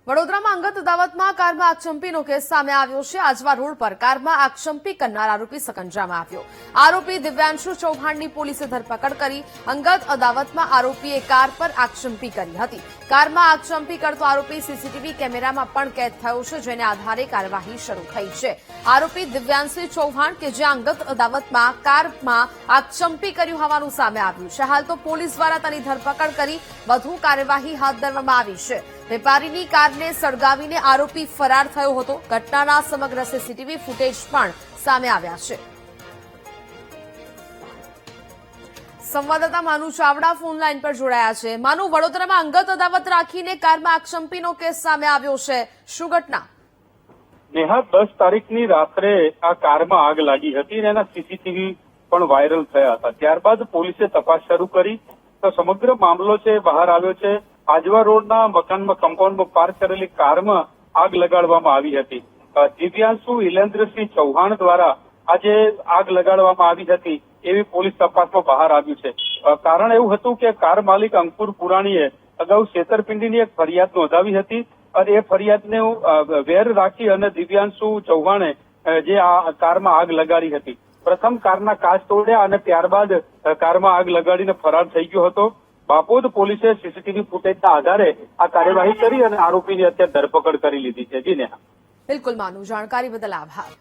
વડોદરામાં અંગત અદાવતમાં કારમાં આગચંપીનો કેસ સામે આવ્યો છે। આજવા રોડ પર કારમાં આગચંપી કરનાર આરોપી સકંજામાં આવ્યો। આરોપી દિવ્યાંશુ ચૌહાણની પોલીસે ધરપકડ કરી। અંગત અદાવતમાં આરોપીએ કાર પર આગચંપી કરી હતી। કારમાં આગચંપી કરતો આરોપી સીસીટીવી કેમેરામાં પણ કેદ થયો છે, જેને આધારે કાર્યવાહી શરૂ થઈ છે। આરોપી દિવ્યાંશુ ચૌહાણ કે જે અંગત અદાવતમાં કારમાં આગચંપી કર્યું હોવાનું સામે આવ્યું છે। હાલ તો પોલીસ દ્વારા તેની ધરપકડ કરી વધુ કાર્યવાહી હાથ ધરવામાં આવી છે। વેપારીની કારને સળગાવીને આરોપી ફરાર થયો હતો। ઘટનાના સમગ્ર સીસીટીવી ફૂટેજ પણ સામે આવ્યા છે। સંવાદદાતા માનુ ચાવડા ફોન લાઈન પર જોડાયા છે। માનુ, વડોદરામાં અંગત અદાવત રાખીને કારમાં આગચંપીનો કેસ સામે આવ્યો છે, શું ઘટના? નેહા, 10 તારીખની રાત્રે આ કારમાં આગ લાગી હતી અને એના સીસીટીવી પણ વાયરલ થયા હતા। ત્યારબાદ પોલીસે તપાસ શરૂ કરી તો સમગ્ર મામલો છે બહાર આવ્યો છે। આજવા રોડના મકાનમાં કમ્પાઉન્ડમાં પાર્ક કરેલી કારમાં આગ લગાડવામાં આવી હતી। દિવ્યાંશુ ઇલેન્દ્રસિંહ ચૌહાણ દ્વારા આજે આગ લગાડવામાં આવી હતી એવી પોલીસ તપાસમાં બહાર આવ્યું છે। કારણ એવું હતું કે કાર માલિક અંકુર પુરાણીએ અગાઉ છેતરપિંડીની એક ફરિયાદ નોંધાવી હતી અને એ ફરિયાદને વેર રાખી અને દિવ્યાંશુ ચૌહાણે જે આ કારમાં આગ લગાડી હતી। પ્રથમ કારના કાચ તોડ્યા અને ત્યારબાદ કારમાં આગ લગાડીને ફરાર થઈ ગયો હતો। બાપોદ પોલીસે સીસીટીવી ફૂટેજના આધારે આ કાર્યવાહી કરી અને આરોપીની અત્યારે ધરપકડ કરી લીધી છે। જી નેહા। બિલકુલ માનુ, જાણકારી બદલ આભાર।